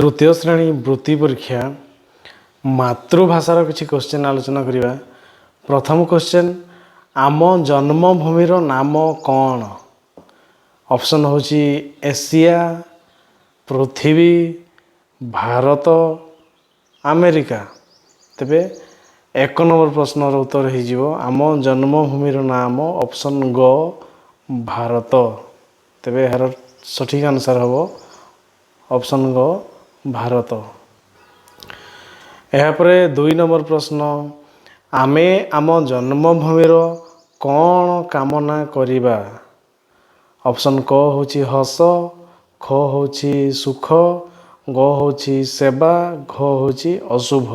तृतीय श्रेणी वृत्ति परीक्षा मातृभाषार किसी क्वेश्चन आलोचना करिबा। प्रथम क्वेश्चन आम जन्मभूमिर नाम कौन? ऑप्शन होची एशिया, पृथ्वी, भारत, अमेरिका। तेबे एक नंबर प्रश्नर उत्तर हो आम जन्मभूमिर नाम ऑप्शन ग भारत। तेबे यार सठिक आंसर हम ऑप्शन ग भारत। यापर दुई नंबर प्रश्न आमे आम जन्मभूमिर कौन कामना करिबा। ऑप्शन क होची हस, ख होची सुख, ग होची सेवा, घ होची अशुभ।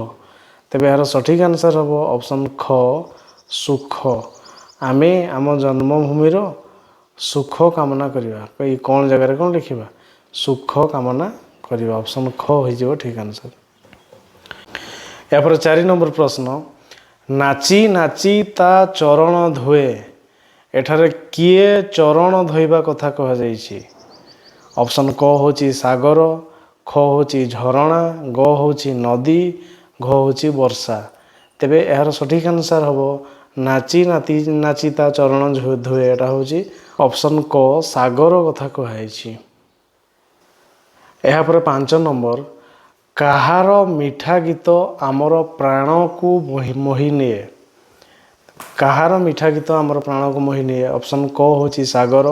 तेबे यार सठिक आंसर हम ऑप्शन ख सुख। आमे आम जन्मभूमिर सुख कामना करिबा। कौन जगह कौन लिखा सुख कामना करिबा। ऑप्शन ख हो ठीक आंसर। यापर 4 नंबर प्रश्न नाची नाची ता चरण धोए। एठारे किए चरण धोइबा कथा कह जाइछि। ऑप्शन क होची सागर, ख होची झरणा, ग होची नदी, घ होची वर्षा। तेबे यार सठिक आंसर हम नाची नाची नाची ता चरण धोए। एटा होची ऑप्शन क सागर कथा कह जाइछि। यापर 5 नंबर काहार मिठा गीत आमर प्राण को मोहि निए। काहार मिठा गीत आमर प्राण को मोहि निए। ऑप्शन क होची सागर,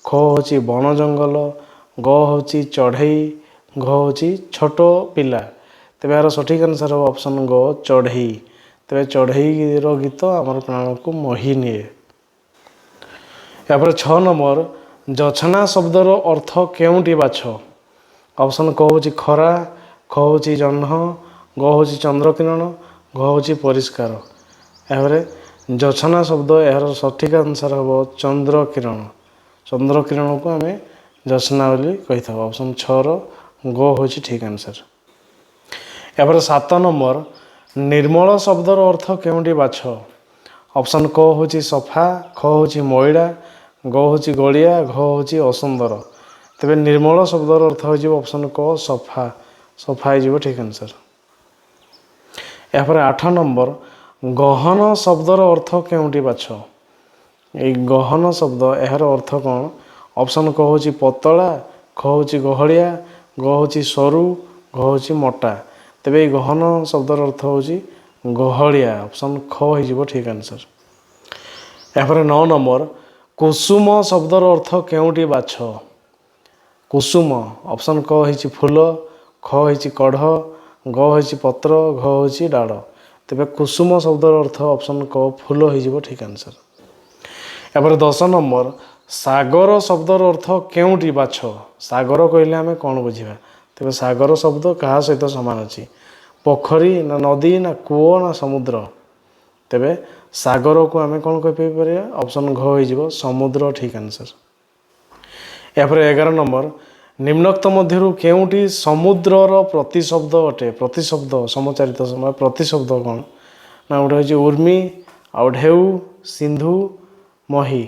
ख होची बण जंगल, ग होची चढ़ई, घ होची छोट पिला। तेबे यार सठिक आंसर हो ऑप्शन ग चढ़ई। तेबे चढ़ई रो गीत आमर प्राण को मोहि निए। यापर 6 नंबर जछना शब्दर अर्थ केउंटी बाछ। ऑप्शन क होची खरा, ख होची जह्न, ग होची चंद्रकिरण, घ होची परिष्कार। यापर जछना शब्द यार सठिक आंसर हम चंद्रकिरण। चंद्रकिरण को आम जछना बोली कही था। ऑप्शन 6 रो ग होची ठीक आंसर। यापर 7 नंबर निर्मल शब्दर अर्थ केउंटी बाछ। ऑप्शन क होची सफा, ख होची मैला, ग होची गलिया, घ होची असुंदर। तेबे निर्मल शब्दर अर्थ हो ऑप्शन क सफा। सफा हो ठीक आंसर। यापर 8 नंबर गहन शब्दर अर्थ केउंटी बाछ। ये गहन शब्द यार अर्थ कौन? ऑप्शन क होची पतला, ख होची गहलिया, ग होची सरू, घ होची मोटा। तेबे ये गहन शब्दर अर्थ होची गहलिया। ऑप्शन ख हो ठीक आंसर। यापर 9 नंबर कुसुम शब्दर अर्थ केउंटी बाछ। कुसुम ऑप्शन क होची फूल, ख होची कढ़, ग होची पत्र, घ होची डाड़। तेबे कुसुम शब्दर अर्थ ऑप्शन क फूल हो ठीक आंसर। यापर 10 नंबर सागर शब्दर अर्थ केउंटी बाछ। सागर कहले आम कौन बुझा। तेबे सागर शब्द क्या सहित सामान अच्छी पोखरी ना नदी ना कूओ ना समुद्र। तेबे सागर को आम कौन कहीपर ऑप्शन घ हो समुद्र ठीक आंसर। यापर 11 नंबर निम्नोक्त मध्यरु केउंटी समुद्रर प्रतिशब्द अटे। प्रतिशब्द समचारित समय प्रतिशब्द कौन ना गोटे हूँ उर्मी, आउ ढेउ, सिंधु, मही।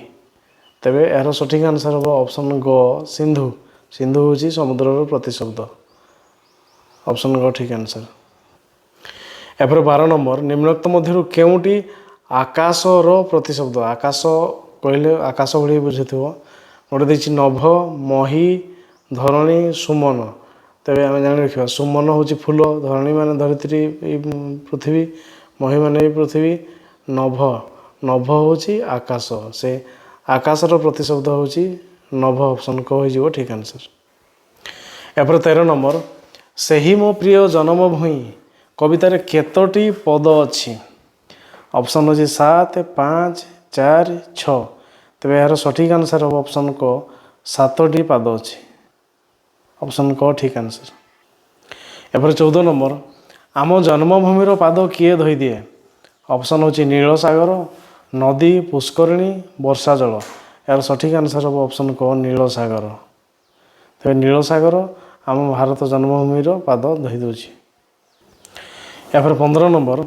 तेबे यार सठिक आंसर हम ऑप्शन ग सिंधु। सिंधु हूँ समुद्रर प्रतिशब्द। ऑप्शन ग ठीक आंसर। यापर 12 नंबर निम्नोक्त मध्यरु केउंटी आकाशर प्रतिशब्द। आकाश कहले आकाश भली बुझुथिबो। गोटे देखिए नभ, मही, धरणी, सुमन। तेबे आम जान रखा सुमन हूँ फूल, धरणी मान धरित्री पृथ्वी, मही मान पृथ्वी, नभ नभ हूँ आकाश। से आकाशर प्रतिशब्द हूँ नभ। ऑप्शन क हो ठीक आंसर। यापर 13 नंबर सेही मो प्रिय जन्मभूमि कवितार केतोटी पद अच्छी। ऑप्शन हो 7, 5, 4, 6। तेबे यार सठिक आंसर हम ऑप्शन क 7टी पाद अच्छी। ऑप्शन क ठीक आंसर। यापर 14 नंबर आम जन्मभूमिर पाद किए धोई दिए। ऑप्शन हो नील सागर, नदी, पुष्करिणी, वर्षा जल। यार सठिक आंसर हम ऑप्शन क नील सागर। तेबे नील सागर आम भारत जन्मभूमिर पाद धोई दूची। यापर 15 नंबर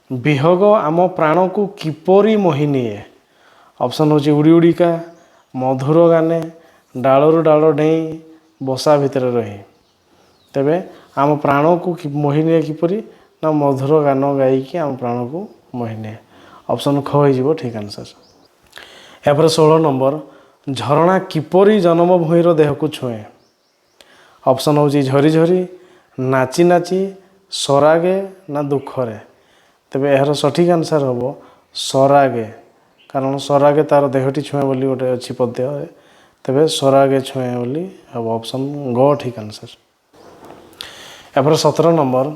विहग आम प्राण को किपरि मोहि निए। ऑप्शन हो उड़ी उड़िका, मधुर गाने, डालरू डाल डेई, बसा भितर रही। ତେବେ ଆମ ପ୍ରାଣକୁ ମୋହିନିଏ କିପରି ନା ମଧୁର ଗାନ ଗାଇକି ଆମ ପ୍ରାଣକୁ ମୋହିନିଏ। ଅପସନ୍ ଖ ହେଇଯିବ ଠିକ୍ ଆନ୍ସର୍। ଏହାପରେ 16 ନମ୍ବର ଝରଣା କିପରି ଜନ୍ମଭୂମିର ଦେହକୁ ଛୁଏଁ? ଅପସନ୍ ହେଉଛି ଝରି ଝରି, ନାଚି ନାଚି, ସରାଗେ ନା ଦୁଃଖରେ। ତେବେ ଏହାର ସଠିକ୍ ଆନ୍ସର୍ ହେବ ସରାଗେ, କାରଣ ସରାଗେ ତା'ର ଦେହଟି ଛୁଏଁ ବୋଲି ଗୋଟେ ଅଛି ପଦ୍ୟରେ। ତେବେ ସରାଗେ ଛୁଏଁ ବୋଲି ହେବ ଅପସନ୍ ଗ ଠିକ୍ ଆନ୍ସର୍। ଏହାପରେ 17 ନମ୍ବର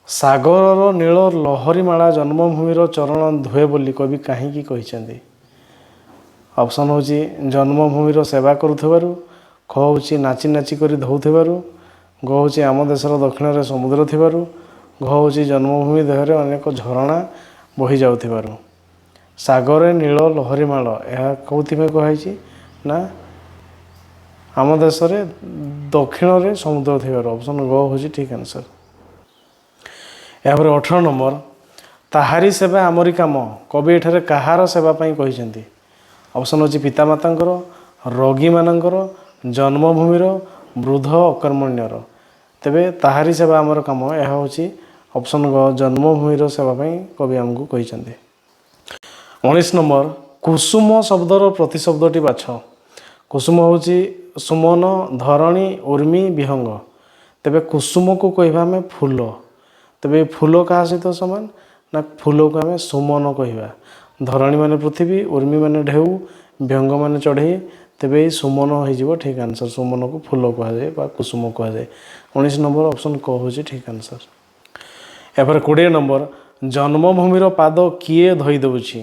ସାଗରର ନୀଳ ଲହରୀମାଳା ଜନ୍ମଭୂମିର ଚରଣ ଧୁଏ ବୋଲି କବି କାହିଁକି କହିଛନ୍ତି? ଅପସନ୍ ହେଉଛି ଜନ୍ମଭୂମିର ସେବା କରୁଥିବାରୁ, ଖ ହେଉଛି ନାଚି ନାଚି କରି ଧୋଉଥିବାରୁ, ଗ ହେଉଛି ଆମ ଦେଶର ଦକ୍ଷିଣରେ ସମୁଦ୍ର ଥିବାରୁ, ଘ ହେଉଛି ଜନ୍ମଭୂମି ଦେହରେ ଅନେକ ଝରଣା ବହି ଯାଉଥିବାରୁ। ସାଗରରେ ନୀଳ ଲହରୀମାଳ ଏହା କେଉଁଥିପାଇଁ କୁହାଯାଇଛି ନା ଆମ ଦେଶରେ ଦକ୍ଷିଣରେ ସମୁଦ୍ର ଥିବାରୁ। ଅପସନ୍ ଗ ହେଉଛି ଠିକ୍ ଆନ୍ସର୍। ଏହାପରେ 18 ନମ୍ବର ତାହାରି ସେବା ଆମରି କାମ କବି ଏଠାରେ କାହାର ସେବା ପାଇଁ କହିଛନ୍ତି? ଅପସନ୍ ହେଉଛି ପିତାମାତାଙ୍କର, ରୋଗୀମାନଙ୍କର, ଜନ୍ମଭୂମିର, ବୃଦ୍ଧ ଅକର୍ମଣ୍ୟର। ତେବେ ତାହାରି ସେବା ଆମର କାମ ଏହା ହେଉଛି ଅପସନ୍ ଗ ଜନ୍ମଭୂମିର ସେବା ପାଇଁ କବି ଆମକୁ କହିଛନ୍ତି। 19 ନମ୍ବର କୁସୁମ ଶବ୍ଦର ପ୍ରତିଶବ୍ଦଟି ବାଛ। କୁସୁମ ହେଉଛି ସୁମନ, ଧରଣୀ, ଉର୍ମି, ବିହଙ୍ଗ। ତେବେ କୁସୁମକୁ କହିବା ଆମେ ଫୁଲ। ତେବେ ଏ ଫୁଲ କାହା ସହିତ ସମାନ ନା ଫୁଲକୁ ଆମେ ସୁମନ କହିବା। ଧରଣୀ ମାନେ ପୃଥିବୀ, ଉର୍ମି ମାନେ ଢେଉ, ବିହଙ୍ଗ ମାନେ ଚଢ଼େଇ। ତେବେ ଏଇ ସୁମନ ହେଇଯିବ ଠିକ୍ ଆନ୍ସର୍। ସୁମନକୁ ଫୁଲ କୁହାଯାଏ ବା କୁସୁମ କୁହାଯାଏ। 19 ନମ୍ବର ଅପସନ୍ କ ହେଉଛି ଠିକ୍ ଆନ୍ସର୍। ଏହାପରେ 20 ନମ୍ବର ଜନ୍ମଭୂମିର ପାଦ କିଏ ଧୋଇ ଦେଉଛି?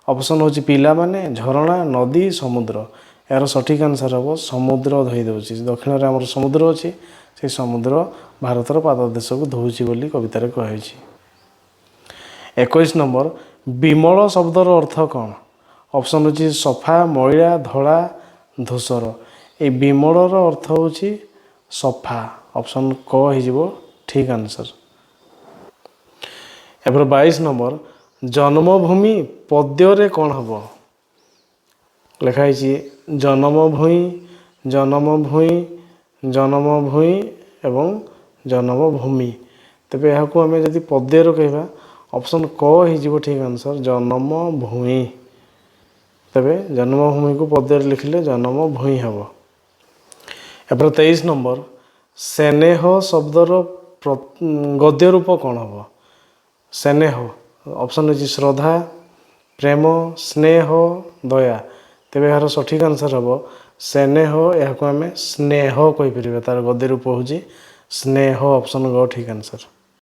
ଅପସନ୍ ହେଉଛି ପିଲାମାନେ, ଝରଣା, ନଦୀ, ସମୁଦ୍ର। ଏହାର ସଠିକ୍ ଆନ୍ସର୍ ହେବ ସମୁଦ୍ର ଧୋଇ ଦେଉଛି। ଦକ୍ଷିଣରେ ଆମର ସମୁଦ୍ର ଅଛି, ସେଇ ସମୁଦ୍ର ଭାରତର ପାଦ ଦେଶକୁ ଧୋଉଛି ବୋଲି କବିତାରେ କୁହାଯାଇଛି। 21 ନମ୍ବର ବିମଳ ଶବ୍ଦର ଅର୍ଥ କ'ଣ? ଅପସନ୍ ହେଉଛି ସଫା, ମଇଳା, ଧଳା, ଧୂସର। এই ବିମଳର ଅର୍ଥ ହେଉଛି ସଫା। ଅପସନ୍ କ ହେଇଯିବ ଠିକ୍ ଆନ୍ସର୍। ଏପରେ 22 ନମ୍ବର ଜନ୍ମଭୂମି ପଦ୍ୟରେ କ'ଣ ହେବ? ଲେଖା ହେଇଛି ଜନ୍ମଭୂଇଁ, ଜନ୍ମଭୂଇଁ, ଜନ୍ମଭୂଇଁ ଏବଂ ଜନ୍ମଭୂମି। ତେବେ ଏହାକୁ ଆମେ ଯଦି ପଦ୍ୟରେ କହିବା ଅପସନ୍ କ ହେଇଯିବ ଠିକ୍ ଆନ୍ସର୍ ଜନ୍ମଭୂଇଁ। ତେବେ ଜନ୍ମଭୂମିକୁ ପଦ୍ୟରେ ଲେଖିଲେ ଜନ୍ମଭୂଇଁ ହେବ। ଏପରେ 23 ନମ୍ବର ସ୍ନେହ ଶବ୍ଦର ଗଦ୍ୟ ରୂପ କ'ଣ ହେବ? ସ୍ନେହ ଅପସନ୍ ହେଉଛି ଶ୍ରଦ୍ଧା, ପ୍ରେମ, ସ୍ନେହ, ଦୟା। ତେବେ ଏହାର ସଠିକ୍ ଆନ୍ସର୍ ହେବ ସ୍ନେହ। ଏହାକୁ ଆମେ ସ୍ନେହ କହିପାରିବା। ତା'ର ଗଦ୍ୟ ରୂପ ହେଉଛି ସ୍ନେହ। ଅପସନ୍ ଗ ଠିକ୍ ଆନ୍ସର୍।